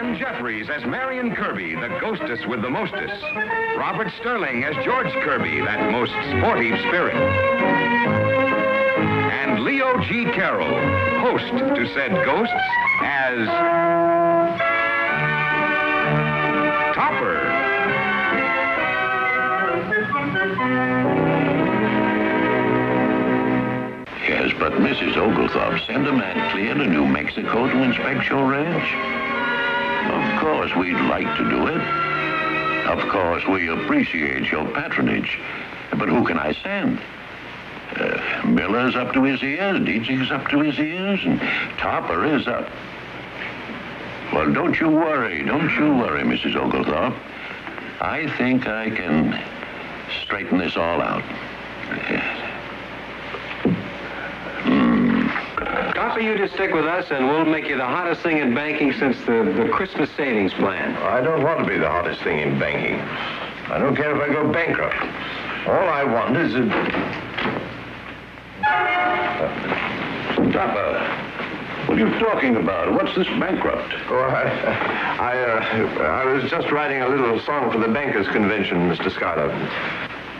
Ann Jeffries as Marion Kirby, the ghostess with the mostest. Robert Sterling as George Kirby, that most sportive spirit. And Leo G. Carroll, host to said ghosts, as Topper. Yes, but Mrs. Oglethorpe, send a man clear to New Mexico to inspect your ranch? Of course, we'd like to do it. Of course, we appreciate your patronage. But who can I send? Miller's up to his ears, Dietrich's up to his ears, and Topper is up. Well, don't you worry, Mrs. Oglethorpe. I think I can straighten this all out. Topper, you just stick with us, and we'll make you the hottest thing in banking since the Christmas savings plan. I don't want to be the hottest thing in banking. I don't care if I go bankrupt. All I want is a... Topper, what are you talking about? What's this bankrupt? Oh, I was just writing a little song for the bankers' convention, Mr. Schuyler.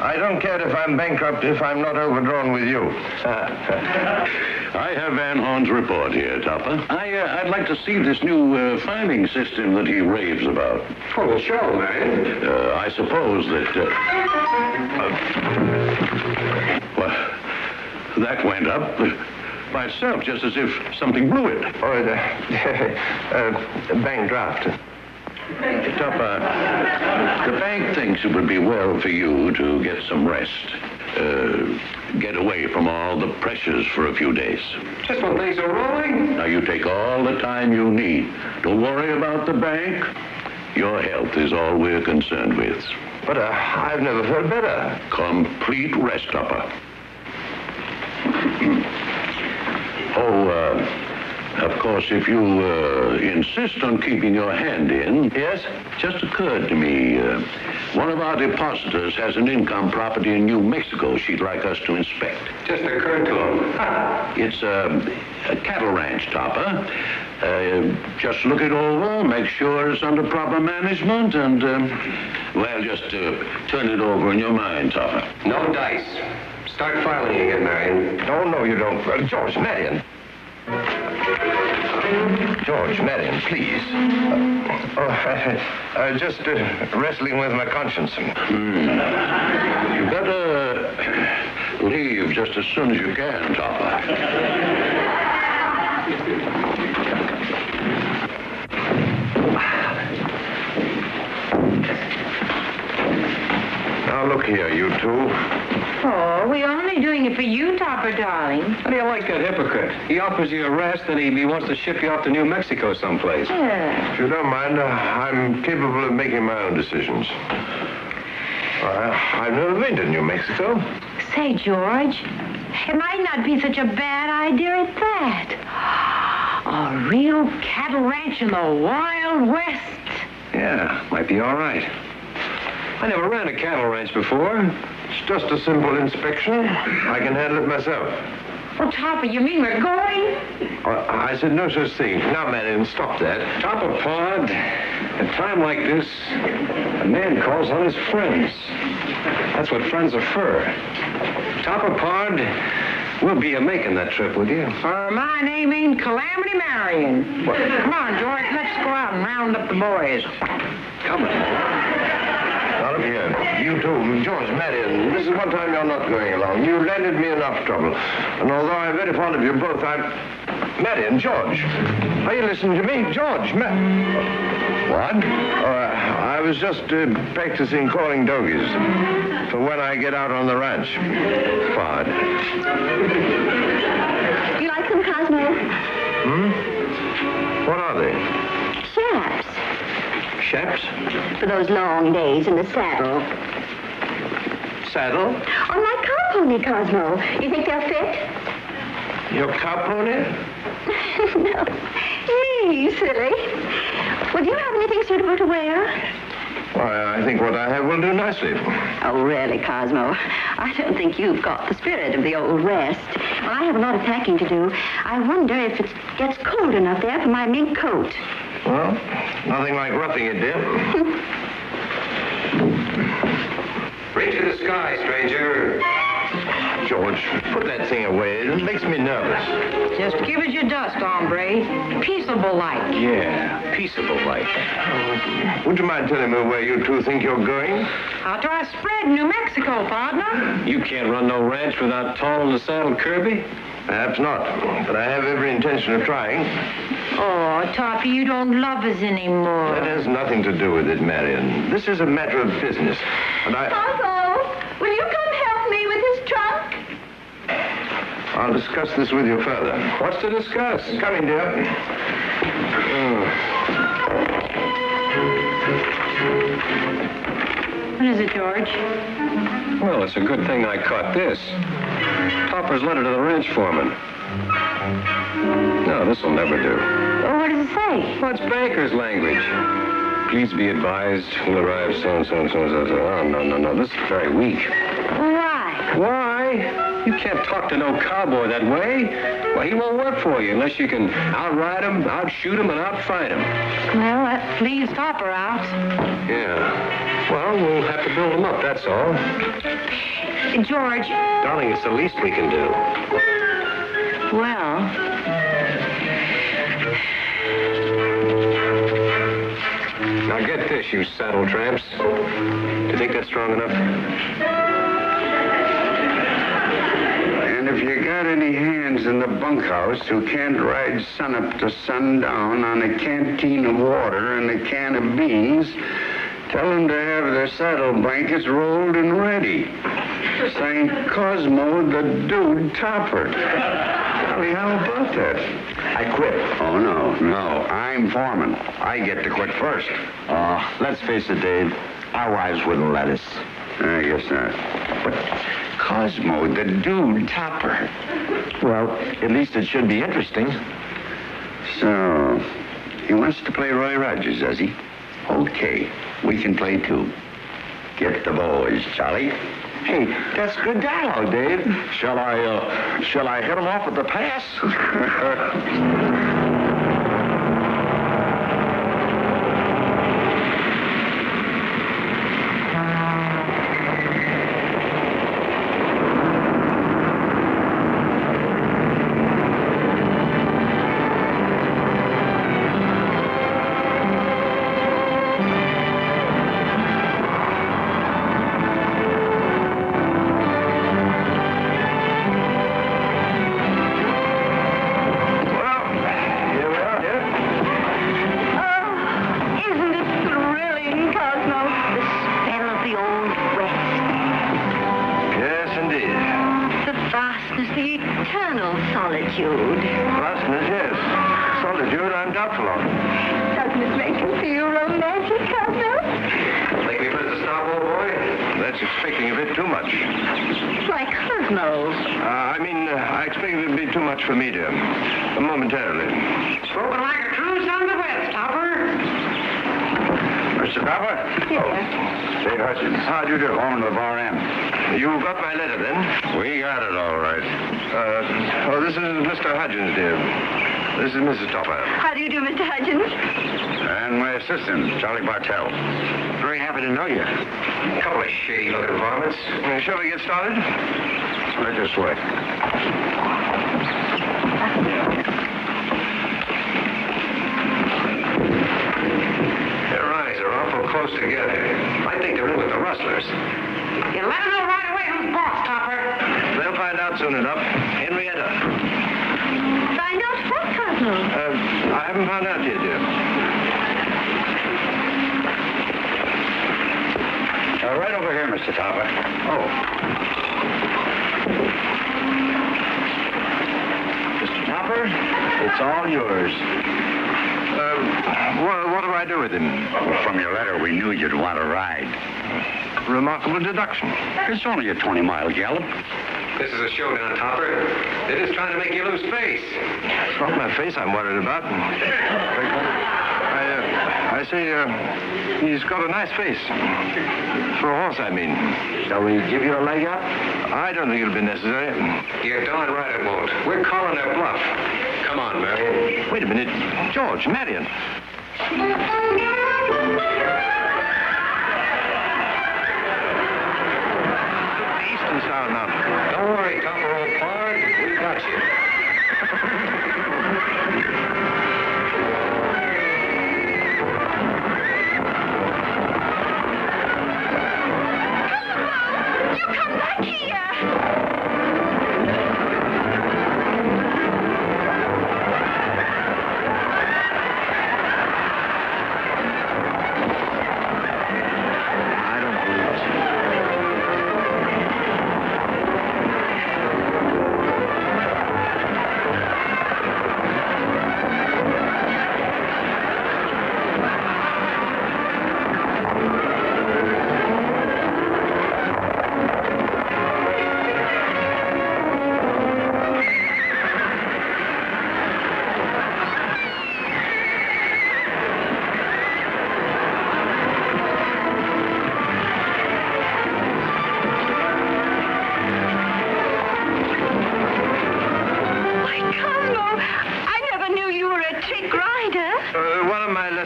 I don't care if I'm bankrupt if I'm not overdrawn with you. I have Van Horn's report here, Topper. I'd like to see this new filing system that he raves about. Oh, well, sure, man. I suppose that... well, that went up by itself, just as if something blew it. Oh, bank draft. Topper, the bank thinks it would be well for you to get some rest. Get away from all the pressures for a few days. Just when things are rolling. Now, you take all the time you need. Don't worry about the bank. Your health is all we're concerned with. But I've never felt better. Complete rest, Topper. Of course, if you insist on keeping your hand in... Yes? Just occurred to me, one of our depositors has an income property in New Mexico she'd like us to inspect. Just occurred to him. It's a cattle ranch, Topper. Just look it over, make sure it's under proper management, and, well, just turn it over in your mind, Topper. No dice. Start filing again, Marion. No, you don't. George, Marion. George, Marion, please. Just wrestling with my conscience. You better leave just as soon as you can, Topper. Now, look here, you two. Oh, we're only doing it for you, Topper, darling. How do you like that hypocrite? He offers you a rest, and he wants to ship you off to New Mexico someplace. Yeah. If you don't mind, I'm capable of making my own decisions. I've never been to New Mexico. Say, George, it might not be such a bad idea at that. A real cattle ranch in the Wild West. Yeah, might be all right. I never ran a cattle ranch before. It's just a simple inspection. I can handle it myself. Oh, Topper, you mean we're going? I said no such thing. Now, Marion, stop that. Topper Pod, at a time like this, a man calls on his friends. That's what friends are for. Topper Pod, we'll be making that trip with you. My name ain't Calamity Marion. Come on, George, let's go out and round up the boys. Come on. Now, look here. You two, George, Marion, this is one time you're not going along. You landed me enough trouble. And although I'm very fond of you both, Marion, George, are you listening to me? George, What? I was just practicing calling dogies for when I get out on the ranch. Fine. Do you like them, Cosmo? What are they? Chaps. Chaps? For those long days in the saddle. Saddle? On my cow pony, Cosmo. You think they'll fit? Your cow pony? No. Me, silly. Well, do you have anything suitable to wear? Why, I think what I have will do nicely. Oh, really, Cosmo? I don't think you've got the spirit of the Old West. Well, I have a lot of packing to do. I wonder if it gets cold enough there for my mink coat. Well, nothing like roughing it, dear. Reach to the sky, stranger. George, put that thing away. It makes me nervous. Just give it your dust, hombre. Peaceable like. Yeah, peaceable like. Would you mind telling me where you two think you're going? Out to our spread in New Mexico, partner. You can't run no ranch without tolling the saddle, Kirby. Perhaps not, but I have every intention of trying. Oh, Toppy, you don't love us anymore. That has nothing to do with it, Marion. This is a matter of business, and Cosmo, will you come help me with his trunk? I'll discuss this with you further. What's to discuss? Coming, dear. What is it, George? Well, it's a good thing I caught this. Topper's letter to the ranch foreman. No, this'll never do. Oh, what does it say? What's banker's language? Please be advised, we'll arrive so and so and so and so. Oh, no. This is very weak. Why? Why? You can't talk to no cowboy that way. Well, he won't work for you unless you can outride him, outshoot him, and outfight him. Well, that leaves Topper out. Yeah. Well, we'll have to build him up, that's all. George. Darling, it's the least we can do. Well, now get this, you saddle tramps. Do you think that's strong enough? And if you got any hands in the bunkhouse who can't ride sunup to sundown on a canteen of water and a can of beans, tell them to have their saddle blankets rolled and ready. St. Cosmo the Dude Topper. Charlie, how about that? I quit. Oh, no. I'm foreman. I get to quit first. Let's face it, Dave. Our wives wouldn't let us. I guess not. But Cosmo the Dude Topper. Well, at least it should be interesting. So, he wants to play Roy Rogers, does he? Okay, we can play too. Get the boys, Charlie. Hey, that's good dialogue, Dave. Shall I hit him off with the pass? Solitude. Vastness, yes. Solitude, I'm doubtful of. Doesn't it make you feel romantic, Cosmo? Think we better stop, old boy? That's expecting a bit too much. Like Cosmo. I expected it to be too much for me, dear. Momentarily. Spoken like a true son of the West, Topper. Mr. Topper? Yes. Say, Hutchins. How'd you do? Home to the bar end. You got my letter, then? We got it all right. This is Mr. Hudgens, dear. This is Mrs. Topper. How do you do, Mr. Hudgens? And my assistant, Charlie Bartell. Very happy to know you. Couple of shady-looking varmints. Shall we get started? Right this way. Their eyes are awful close together. I think they're in with the rustlers. You let them know right away who's boss, Topper. They'll find out soon enough. Henrietta. Find out what, Cosmo? I haven't found out yet, dear. Right over here, Mr. Topper. Oh. Mr. Topper, it's all yours. What do I do with him? Well, from your letter, we knew you'd want to ride. Remarkable deduction. It's only a 20-mile gallop. This is a showdown, Topper. They're just trying to make you lose face. It's not my face I'm worried about. I say, he's got a nice face. For a horse, I mean. Shall we give you a leg up? I don't think it'll be necessary. You're darn right it won't. We're calling their bluff. Come on, Marion. Wait a minute. George, Marion. East and south now. Don't worry, Topper, old pard. We got you. Come back here!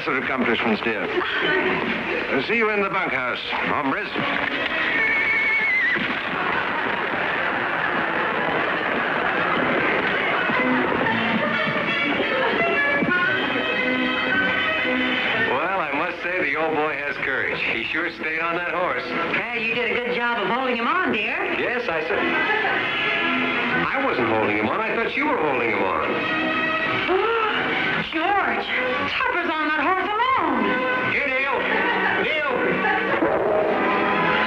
Accomplishments, dear. See you in the bunkhouse, hombres. Well, I must say the old boy has courage. He sure stayed on that horse. Well, you did a good job of holding him on, dear. Yes, I said. I wasn't holding him on. I thought you were holding him on. George, Topper's on that horse alone. Here, Neil. Neil.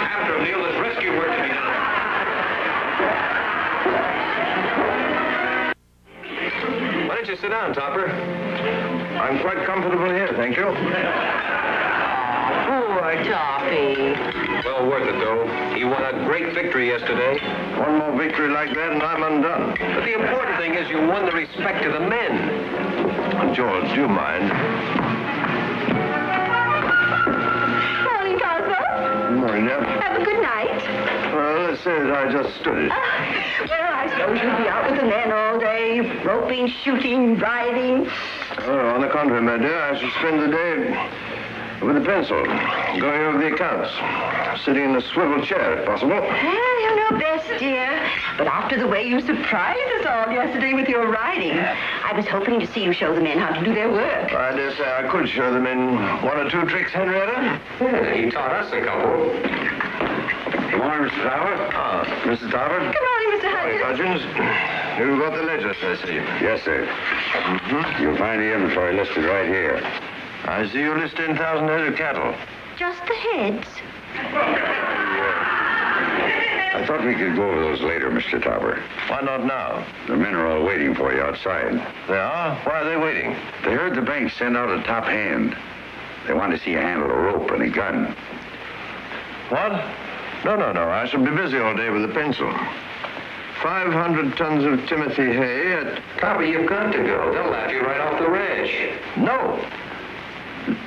After him, Neil. There's rescue work to be done. Why don't you sit down, Topper? I'm quite comfortable here, thank you. Poor Toppy. Well worth it, though. He won a great victory yesterday. One more victory like that and I'm undone. But the important thing is you won the respect of the men. George, do you mind? Morning, Cosmo. Morning, Nell. Have a good night. Well, let's say that I just stood it. Well, I suppose you'll be out with the men all day, roping, shooting, riding. Oh, on the contrary, my dear, I shall spend the day with a pencil, going over the accounts, sitting in a swivel chair, if possible. Well, you know best, dear. But after the way you surprised us all yesterday with your riding, I was hoping to see you show the men how to do their work. I dare say I could show them in one or two tricks, Henrietta. Yeah, he taught us a couple. Good morning, Mr. Topper. Mrs. Topper. Good morning, Mr. Morning, Hudgens. Hudgens. You've got the ledger, I see. Yes, sir. You'll find the inventory listed right here. I see you list 10,000 head of cattle. Just the heads. I thought we could go over those later, Mr. Topper. Why not now? The men are all waiting for you outside. They are? Why are they waiting? They heard the bank send out a top hand. They want to see you handle a rope and a gun. What? No. I shall be busy all day with a pencil. 500 tons of Timothy hay at... Topper, you've got to go. They'll laugh you right off the ranch. No.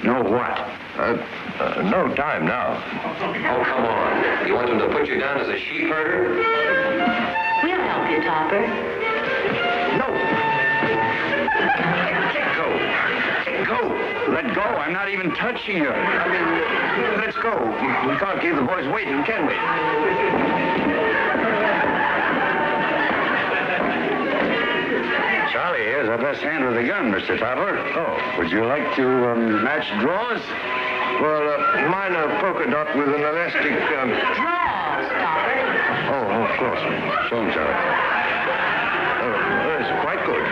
No what? No time now. Oh, come on. You want them to put you down as a sheep herder? We'll help you, Topper. No. Let go. Let go. I'm not even touching you. I mean, let's go. We can't keep the boys waiting, can we? Charlie here's our best hand with a gun, Mr. Topper. Oh. Would you like to match draws? Well, mine are polka dot with an elastic... Draws, Topper. Oh, of course. Show him, Charlie. It's quite good.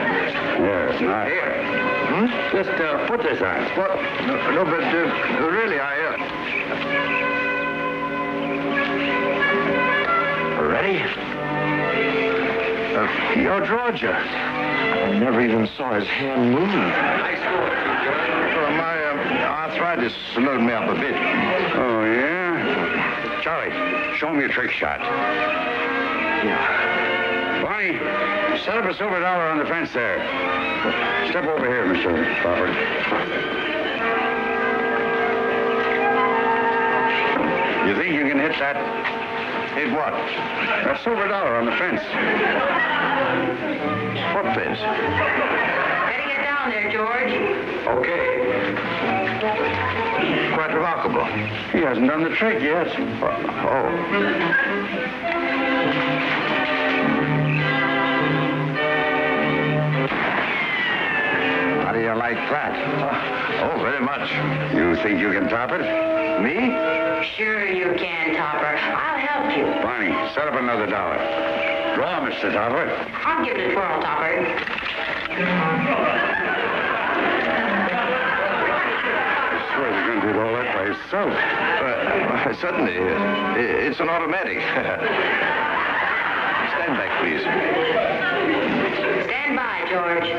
Yes, nice. Here. Just put this on. What? No, but really, Ready? Your draw, Judge. I never even saw his hand move. Nice work, George. Well, my arthritis slowed me up a bit. Oh, yeah? Charlie, show me a trick shot. Bonnie, set up a silver dollar on the fence there. Step over here, Mr. Crawford. hit that. Hit what? That silver dollar on the fence. What fence? Better get down there, George. Okay. Quite remarkable. He hasn't done the trick yet. Oh. How do you like that? Oh, very much. You think you can top it? Me? Sure you can, Topper. I'll help you. Bonnie, set up another dollar. Draw, Mr. Topper. I'll give it a twirl, Topper. I swear you're going to do all that by yourself. Certainly. It's an automatic. Stand back, please. Stand by, George.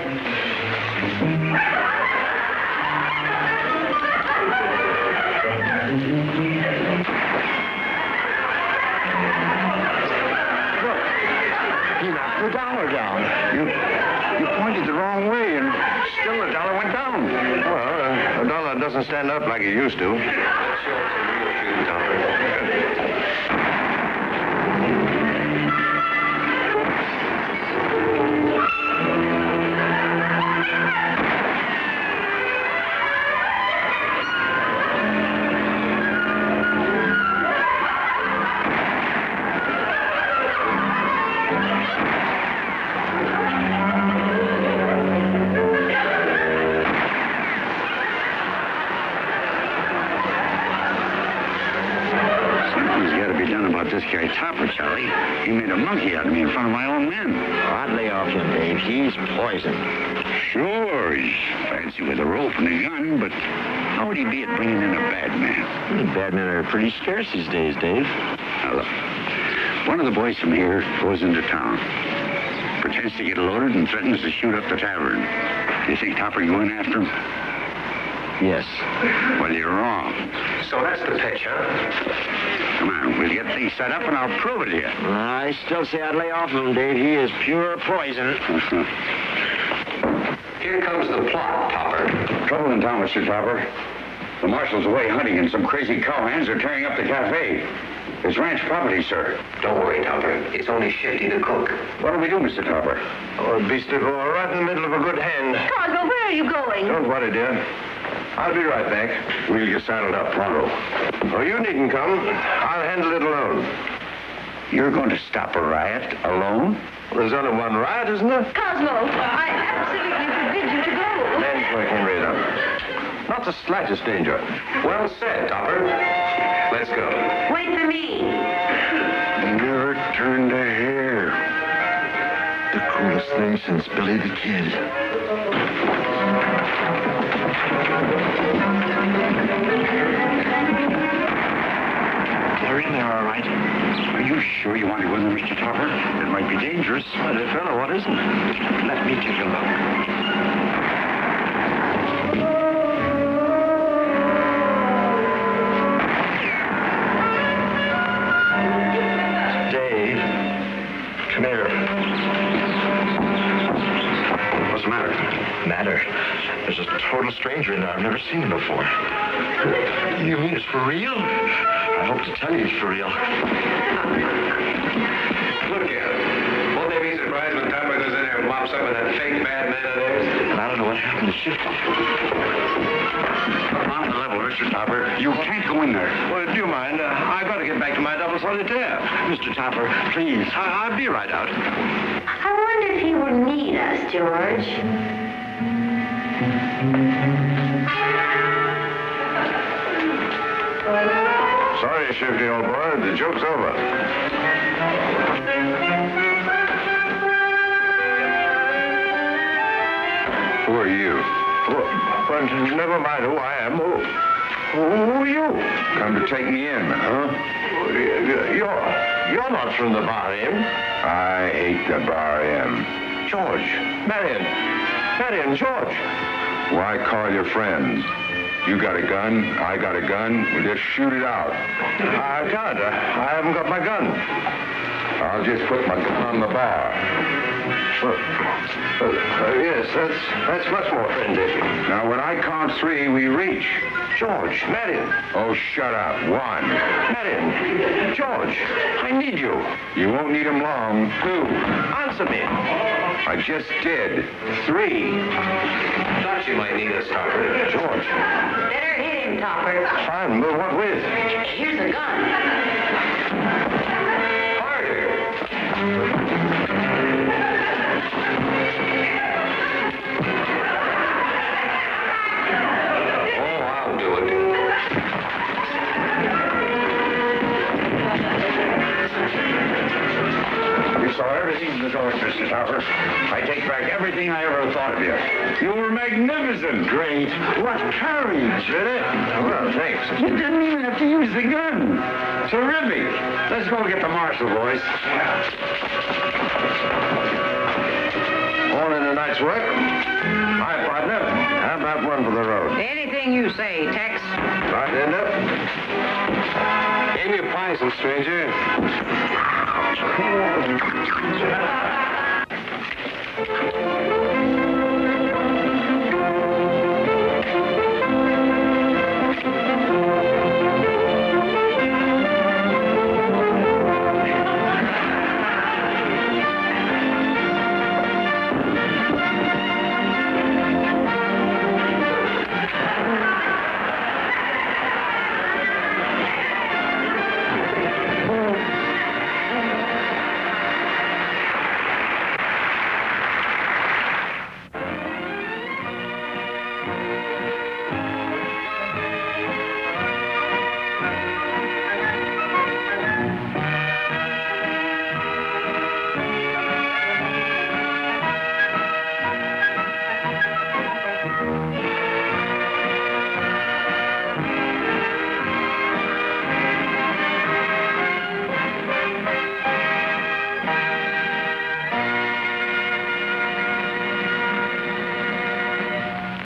He knocked the dollar down. You pointed the wrong way, and still the dollar went down. Well, a dollar doesn't stand up like it used to. This guy Topper, Charlie. He made a monkey out of me in front of my own men. I'd lay off him, Dave. He's poison. Sure, he's fancy with a rope and a gun, but how would he be at bringing in a bad man? Bad men are pretty scarce these days, Dave. Now, look. One of the boys from here goes into town, pretends to get loaded and threatens to shoot up the tavern. Do you think Topper go in after him? Yes. Well, you're wrong. So that's the pitch, huh? Come on, we'll get things set up and I'll prove it to you. I still say I'd lay off him, Dave. He is pure poison. Here comes the plot, Topper. Trouble in town, Mr. Topper. The marshal's away hunting and some crazy cowhands are tearing up the cafe. It's ranch property, sir. Don't worry, Topper. It's only Shifty the cook. What do we do, Mr. Topper? Oh, a beast to go right in the middle of a good hand. Cosmo, where are you going? Don't worry, dear. I'll be right back. We'll get saddled up pronto. Oh, you needn't come. I'll handle it alone. You're going to stop a riot alone? Well, there's only one riot, isn't there? Cosmo, I absolutely forbid you to go. Man's work, Henrietta. Not the slightest danger. Well said, Topper. Let's go. Wait for me. Never turned a hair. The coolest thing since Billy the Kid. They're in there, all right. Are you sure you want to go in there, Mr. Topper? It might be dangerous. My dear fellow, what isn't? Let me take a look. Dave, come here. What's the matter? Matter. There's a total stranger in there. I've never seen him before. You mean it's for real? I hope to tell you it's for real. Look at him. Won't they be surprised when Topper goes in there and mops up with that fake bad man of theirs? And I don't know what happened to Shifty. On the level, Mr. Topper. You can't go in there. Well, do you mind? I've got to get back to my double solitaire. Mr. Topper, please. I'll be right out. I wonder if he will need us, George. Sorry, Shifty, old boy. The joke's over. Who are you? Well, never mind who I am. Who are you? Come to take me in, huh? You're not from the bar inn. I hate the bar inn. George. Marion, George. Why call your friends? You got a gun, I got a gun, we'll just shoot it out. I can't. I haven't got my gun. I'll just put my gun on the bar. Yes, that's much more friendly. Now, when I count three, we reach. George, Marion. Oh, shut up. 1. Marion. George, I need you. You won't need him long. 2. Answer me. I just did. 3. Thought you might need us, Topper. George. Better hit him, Topper. Fine, but what with? Here's a gun. Harder. Saw everything in the door, Mr. Topper. I take back everything I ever thought of you. You were magnificent. Great. What courage. Did it? Well, thanks. You didn't even have to use the gun. Terrific. Let's go get the marshal, boys. All in a night's work. Hi, partner. How about one for the road? Anything you say, Tex. Bartender. Name your poison, stranger.